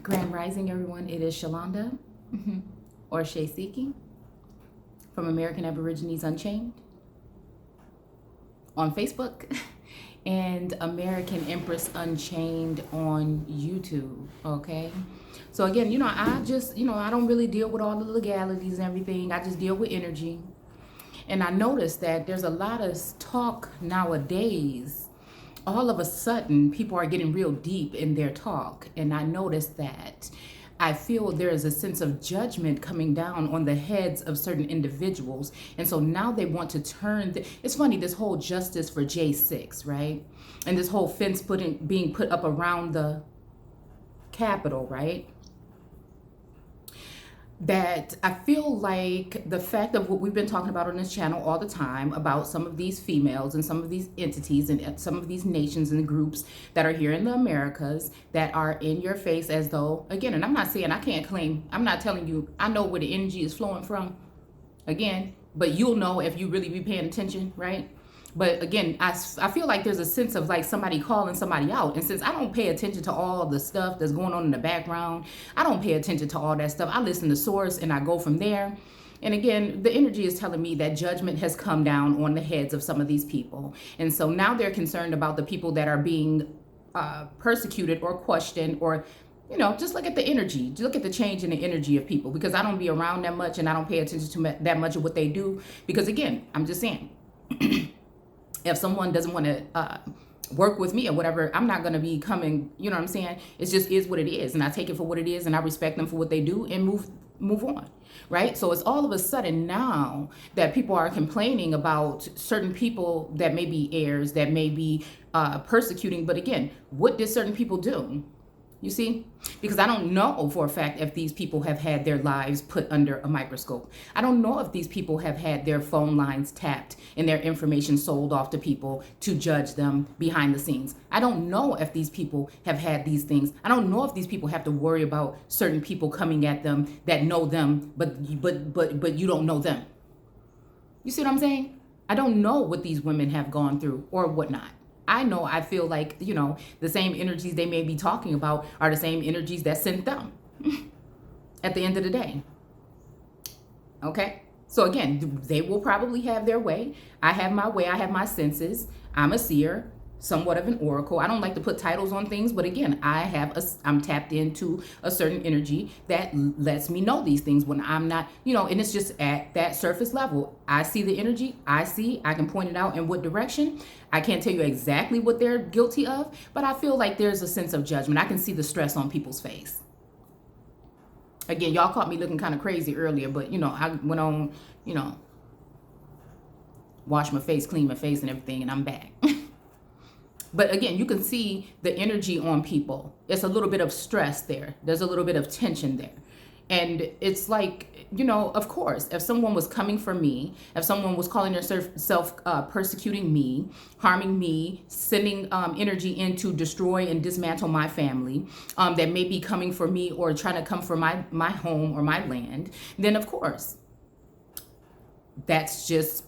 Grand Rising, everyone. It is Shalonda, or Shay Seeking, from American Aborigines Unchained on Facebook and American Empress Unchained on YouTube. Okay. So again, I don't really deal with all the legalities and everything. I just deal with energy. And I noticed that there's a lot of talk nowadays. All of a sudden, people are getting real deep in their talk. And I noticed that I feel there is a sense of judgment coming down on the heads of certain individuals. And so now they want to turn. It's funny, this whole justice for J6, right? And this whole fence being put up around the Capitol, right? That I feel like the fact of what we've been talking about on this channel all the time about some of these females and some of these entities and some of these nations and groups that are here in the Americas that are in your face as though, again, and I'm not saying I can't claim, I'm not telling you, I know where the energy is flowing from, again, but you'll know if you really be paying attention, right? But again, I feel like there's a sense of like somebody calling somebody out. And since I don't pay attention to all the stuff that's going on in the background, I don't pay attention to all that stuff. I listen to source and I go from there. And again, the energy is telling me that judgment has come down on the heads of some of these people. And so now they're concerned about the people that are being persecuted or questioned, or just look at the energy. Look at the change in the energy of people, because I don't be around that much and I don't pay attention to that much of what they do. Because again, I'm just saying, if someone doesn't want to work with me or whatever, I'm not going to be coming, you know what I'm saying? It just is what it is. And I take it for what it is and I respect them for what they do and move on, right? So it's all of a sudden now that people are complaining about certain people that may be heirs, that may be persecuting. But again, what did certain people do? You see, because I don't know for a fact if these people have had their lives put under a microscope. I don't know if these people have had their phone lines tapped and their information sold off to people to judge them behind the scenes. I don't know if these people have had these things. I don't know if these people have to worry about certain people coming at them that know them, but you don't know them. You see what I'm saying? I don't know what these women have gone through or whatnot. I feel like, the same energies they may be talking about are the same energies that sent them at the end of the day. Okay? So again, they will probably have their way. I have my way. I have my senses. I'm a seer, somewhat of an oracle. I don't like to put titles on things, but again, I'm tapped into a certain energy that lets me know these things when I'm not, and it's just at that surface level. I see the energy. I can point it out in what direction. I can't tell you exactly what they're guilty of, but I feel like there's a sense of judgment. I can see the stress on people's face. Again, y'all caught me looking kind of crazy earlier, but I went on, wash my face, clean my face and everything, and I'm back. But again, you can see the energy on people. It's a little bit of stress there. There's a little bit of tension there. And it's like, of course, if someone was coming for me, if someone was calling themselves persecuting me, harming me, sending energy in to destroy and dismantle my family, that may be coming for me or trying to come for my home or my land, then of course, that's just,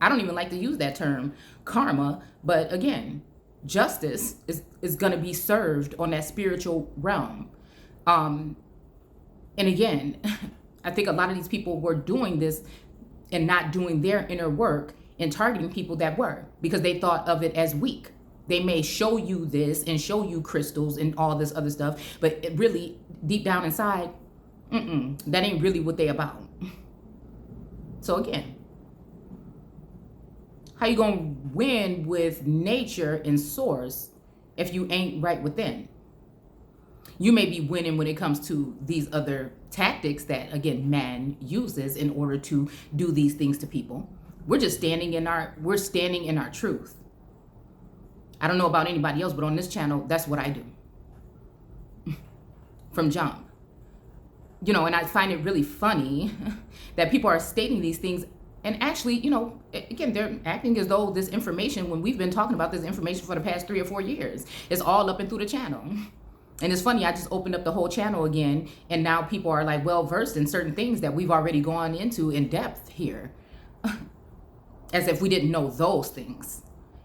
I don't even like to use that term, karma. But again, justice is going to be served on that spiritual realm. And again, I think a lot of these people were doing this and not doing their inner work and targeting people that were, because they thought of it as weak. They may show you this and show you crystals and all this other stuff, but it really, deep down inside, that ain't really what they about. So again, how you gonna win with nature and source if you ain't right within? You may be winning when it comes to these other tactics that, again, man uses in order to do these things to people. We're just standing in our truth. I don't know about anybody else, but on this channel, that's what I do. From jump. And I find it really funny that people are stating these things. And actually, again, they're acting as though this information, when we've been talking about this information for the past 3 or 4 years, is all up and through the channel. And it's funny, I just opened up the whole channel again, and now people are like well versed in certain things that we've already gone into in depth here. As if we didn't know those things,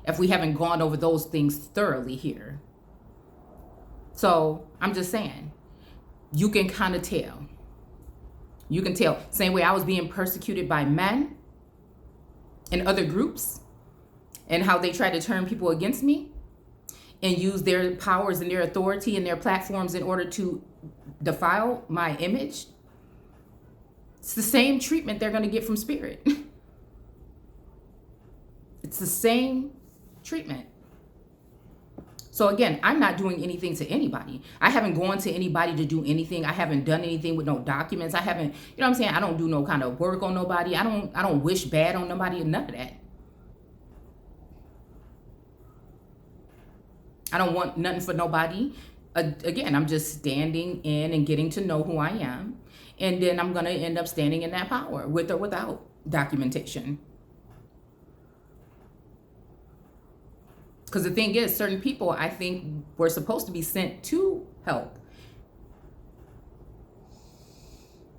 if we haven't gone over those things thoroughly here. So I'm just saying, You can kind of tell. You can tell. Same way I was being persecuted by men and other groups, and how they try to turn people against me and use their powers and their authority and their platforms in order to defile my image. It's the same treatment they're going to get from spirit. It's the same treatment. So again, I'm not doing anything to anybody. I haven't gone to anybody to do anything. I haven't done anything with no documents. I haven't, you know what I'm saying? I don't do no kind of work on nobody. I don't wish bad on nobody, none of that. I don't want nothing for nobody. Again, I'm just standing in and getting to know who I am. And then I'm going to end up standing in that power with or without documentation. Because the thing is, certain people, I think, were supposed to be sent to help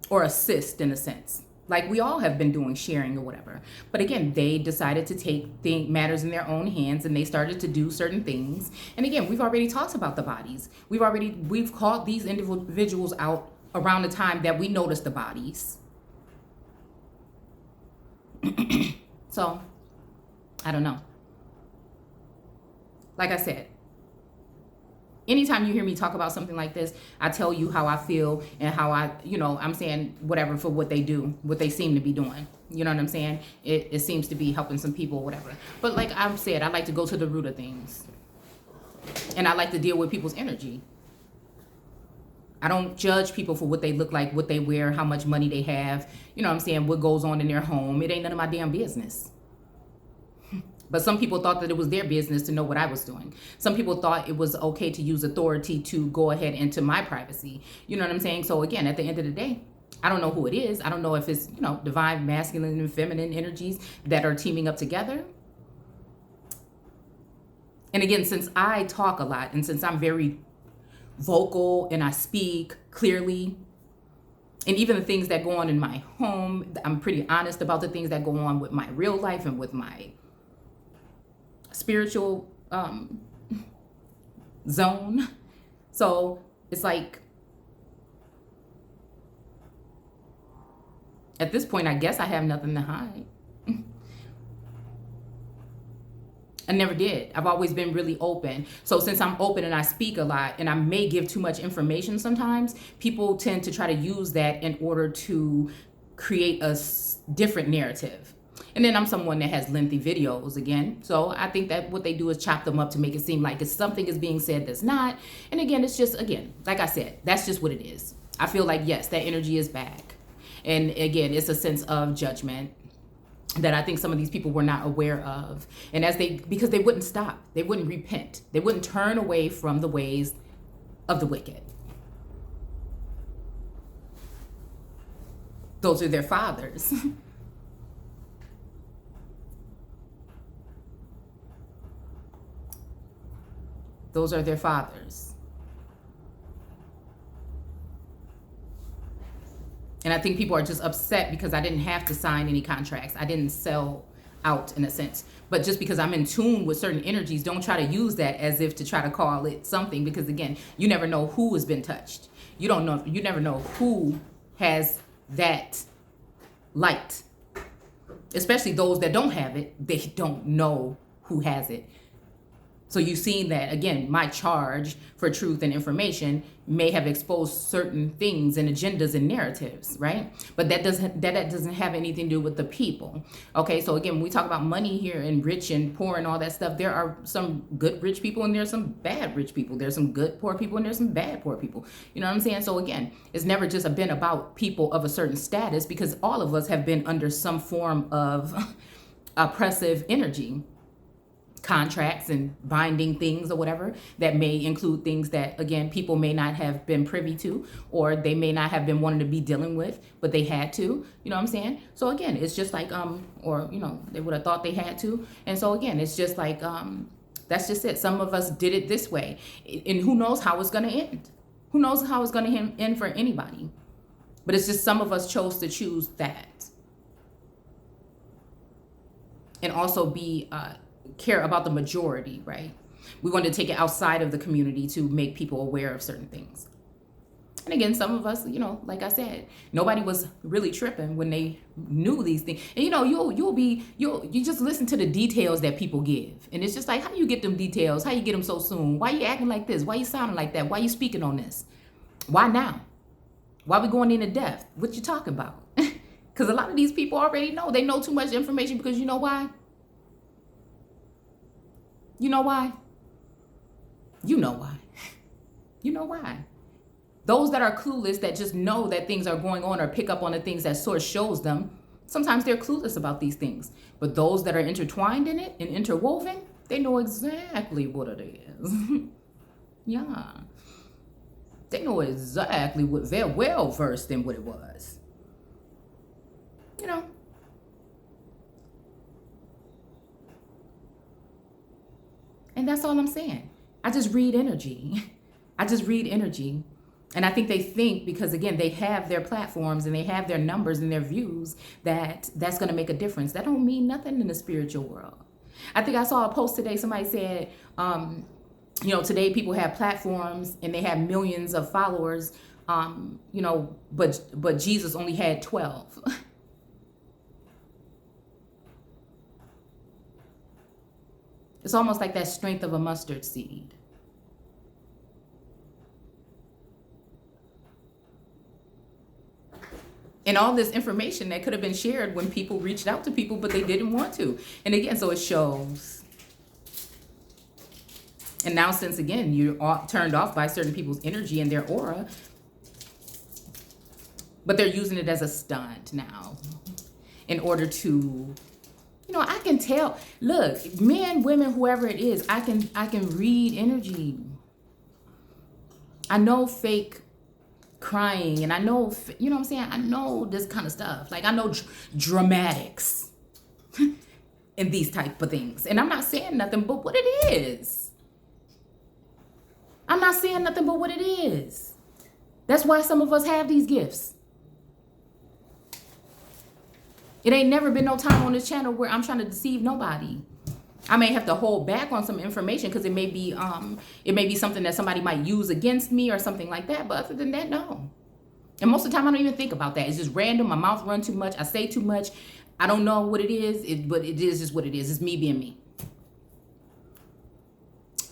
or assist in a sense. Like we all have been doing, sharing or whatever. But again, they decided to take matters in their own hands, and they started to do certain things. And again, we've already talked about the bodies. We've called these individuals out around the time that we noticed the bodies. So, I don't know. Like I said, anytime you hear me talk about something like this, I tell you how I feel and how I'm saying whatever for what they do, what they seem to be doing. You know what I'm saying? It seems to be helping some people or whatever. But like I've said, I like to go to the root of things. And I like to deal with people's energy. I don't judge people for what they look like, what they wear, how much money they have. You know what I'm saying? What goes on in their home. It ain't none of my damn business. But some people thought that it was their business to know what I was doing. Some people thought it was okay to use authority to go ahead into my privacy. You know what I'm saying? So again, at the end of the day, I don't know who it is. I don't know if it's, divine masculine and feminine energies that are teaming up together. And again, since I talk a lot and since I'm very vocal and I speak clearly, and even the things that go on in my home, I'm pretty honest about the things that go on with my real life and with my spiritual zone. So it's like, at this point, I guess I have nothing to hide. I never did. I've always been really open. So since I'm open and I speak a lot and I may give too much information sometimes, people tend to try to use that in order to create a different narrative. And then I'm someone that has lengthy videos again. So I think that what they do is chop them up to make it seem like it's something is being said that's not. And again, it's just, again, like I said, that's just what it is. I feel like, yes, that energy is back. And again, it's a sense of judgment that I think some of these people were not aware of. And because they wouldn't stop, they wouldn't repent. They wouldn't turn away from the ways of the wicked. Those are their fathers. Those are their fathers. And I think people are just upset because I didn't have to sign any contracts. I didn't sell out in a sense. But just because I'm in tune with certain energies, don't try to use that as if to try to call it something. Because again, you never know who has been touched. You never know who has that light. Especially those that don't have it, they don't know who has it. So you've seen that, again, my charge for truth and information may have exposed certain things and agendas and narratives, right? But that doesn't have anything to do with the people. Okay, so again, when we talk about money here and rich and poor and all that stuff, there are some good rich people and there's some bad rich people. There's some good poor people and there's some bad poor people. You know what I'm saying? So again, it's never just been about people of a certain status, because all of us have been under some form of oppressive energy. Contracts and binding things or whatever that may include things that, again, people may not have been privy to, or they may not have been wanting to be dealing with, but they had to, you know what I'm saying? So again, it's just like, or, they would have thought they had to. And so again, it's just like, that's just it. Some of us did it this way, and who knows how it's going to end? Who knows how it's going to end for anybody? But it's just some of us chose to choose that. And also care about the majority, right? We wanted to take it outside of the community to make people aware of certain things. And again, some of us, like I said, nobody was really tripping when they knew these things. And you just listen to the details that people give. And it's just like, how do you get them details? How you get them so soon? Why you acting like this? Why you sounding like that? Why you speaking on this? Why now? Why we going into depth? What you talking about? Because a lot of these people already know. They know too much information because you know why? You know why? You know why. You know why. Those that are clueless, that just know that things are going on or pick up on the things that source shows them, sometimes they're clueless about these things. But those that are intertwined in it and interwoven, they know exactly what it is. Yeah. They know exactly what, they're well versed in what it was. And that's all I'm saying. I just read energy. I just read energy. And I think they think, because again, they have their platforms and they have their numbers and their views, that that's going to make a difference. That don't mean nothing in the spiritual world. I think I saw a post today. Somebody said, today people have platforms and they have millions of followers, but Jesus only had 12. It's almost like that strength of a mustard seed. And all this information that could have been shared when people reached out to people, but they didn't want to. And again, so it shows. And now, since again, you're turned off by certain people's energy and their aura, but they're using it as a stunt now in order to, I can tell. Look, men, women, whoever it is, I can read energy. I know fake crying, and I know, what I'm saying? I know this kind of stuff. Like, I know dramatics in these type of things. And I'm not saying nothing but what it is. I'm not saying nothing but what it is. That's why some of us have these gifts. It ain't never been no time on this channel where I'm trying to deceive nobody. I may have to hold back on some information because it may be something that somebody might use against me or something like that. But other than that, no. And most of the time, I don't even think about that. It's just random. My mouth runs too much. I say too much. I don't know what it is, but it is just what it is. It's me being me.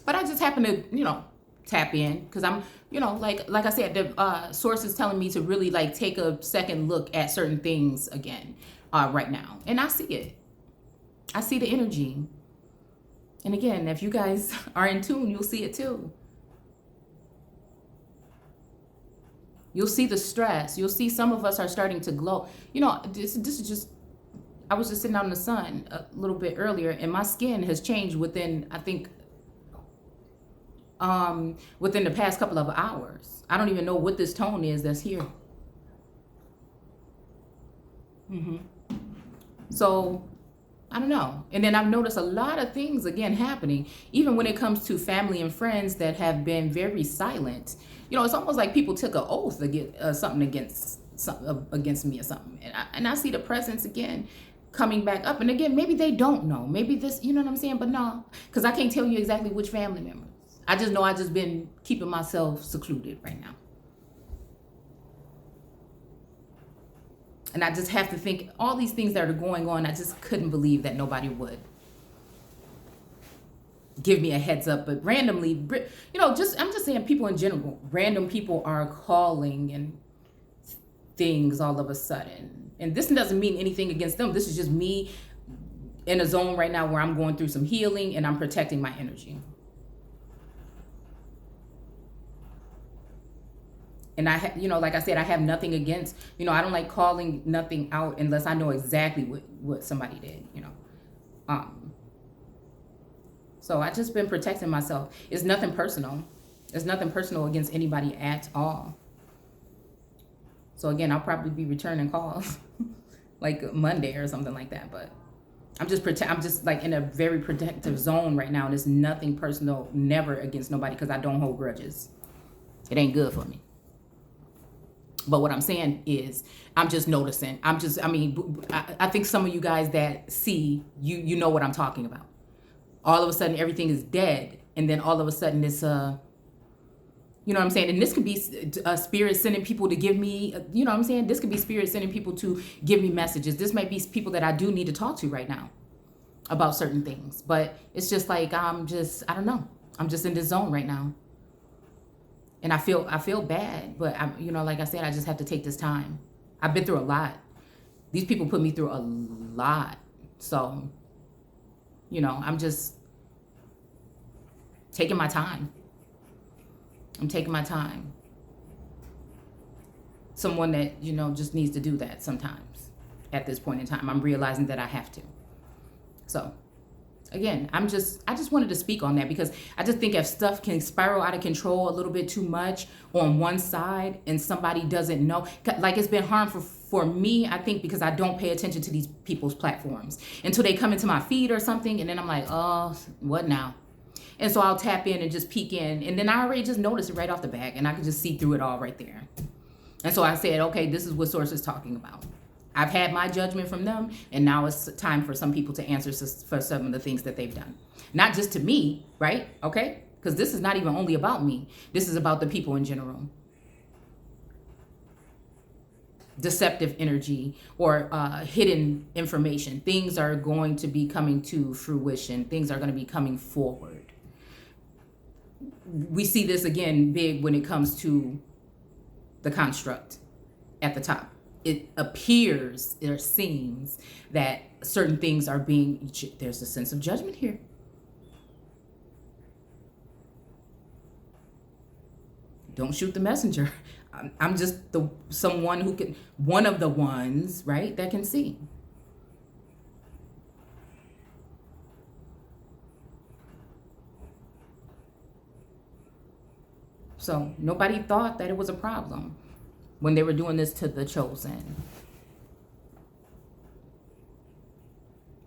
But I just happen to, tap in because I'm, like I said, the source is telling me to really take a second look at certain things again right now. And I see it. I see the energy. And again, if you guys are in tune, you'll see it too. You'll see the stress. You'll see some of us are starting to glow. This is just, I was just sitting out in the sun a little bit earlier, and my skin has changed within, I think, within the past couple of hours. I don't even know what this tone is that's here. So, I don't know. And then I've noticed a lot of things again happening, even when it comes to family and friends that have been very silent. It's almost like people took an oath against something against me or something. And I see the presence again coming back up. And again, maybe they don't know. Maybe this, you know what I'm saying? But no, because I can't tell you exactly which family members. I just know I just been keeping myself secluded right now. And I just have to think all these things that are going on. I just couldn't believe that nobody would give me a heads up. But randomly, I'm just saying, people in general, random people are calling and things all of a sudden. And this doesn't mean anything against them. This is just me in a zone right now where I'm going through some healing and I'm protecting my energy. And like I said, I have nothing against, I don't like calling nothing out unless I know exactly what somebody did, So I just been protecting myself. It's nothing personal. It's nothing personal against anybody at all. So again, I'll probably be returning calls like Monday or something like that. But I'm just like in a very protective zone right now. And it's nothing personal, never against nobody, because I don't hold grudges. It ain't good for me. But what I'm saying is, I'm just noticing. I think some of you guys that see, you know what I'm talking about. All of a sudden, everything is dead. And then all of a sudden, it's, You know what I'm saying? And this could be spirit sending people to give me, you know what I'm saying? This could be spirit sending people to give me messages. This might be people that I do need to talk to right now about certain things. But it's just like, I don't know. I'm just in this zone right now. And I feel bad, but like I said, I just have to take this time. I've been through a lot. These people put me through a lot. So, I'm just taking my time. I'm taking my time. Someone that, just needs to do that sometimes at this point in time. I'm realizing that I have to. So, again, I just wanted to speak on that because I just think if stuff can spiral out of control a little bit too much on one side and somebody doesn't know, like it's been harmful for me, I think, because I don't pay attention to these people's platforms until they come into my feed or something. And then I'm like, oh, what now? And so I'll tap in and just peek in. And then I already just noticed it right off the bat. And I can just see through it all right there. And so I said, okay, this is what Source is talking about. I've had my judgment from them. And now it's time for some people to answer for some of the things that they've done. Not just to me, right? Okay? Because this is not even only about me. This is about the people in general. Deceptive energy or hidden information. Things are going to be coming to fruition. Things are going to be coming forward. We see this again big when it comes to the construct at the top. It appears, or seems that certain things are being, there's a sense of judgment here. Don't shoot the messenger. I'm just someone who can, one of the ones, right, that can see. So nobody thought that it was a problem when they were doing this to the chosen.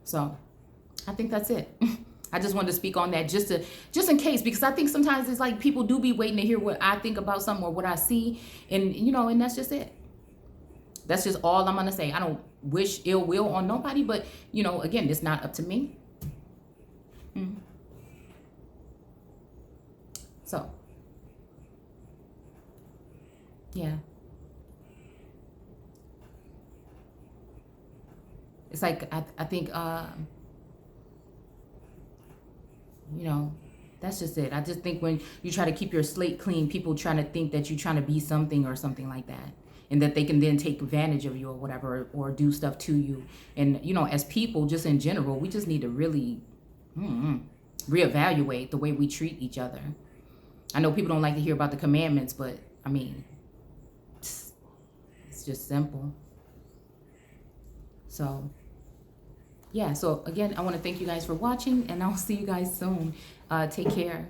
So I think that's it. I just wanted to speak on that just in case, because I think sometimes it's like people do be waiting to hear what I think about something or what I see. And, and that's just it. That's just all I'm going to say. I don't wish ill will on nobody, but, again, it's not up to me. Mm-hmm. So, yeah. It's like, I think, that's just it. I just think when you try to keep your slate clean, people trying to think that you're trying to be something or something like that. And that they can then take advantage of you or whatever, or do stuff to you. And, as people, just in general, we just need to really reevaluate the way we treat each other. I know people don't like to hear about the commandments, but, I mean, it's just simple. So, yeah. So, again, I want to thank you guys for watching, and I'll see you guys soon. Take care.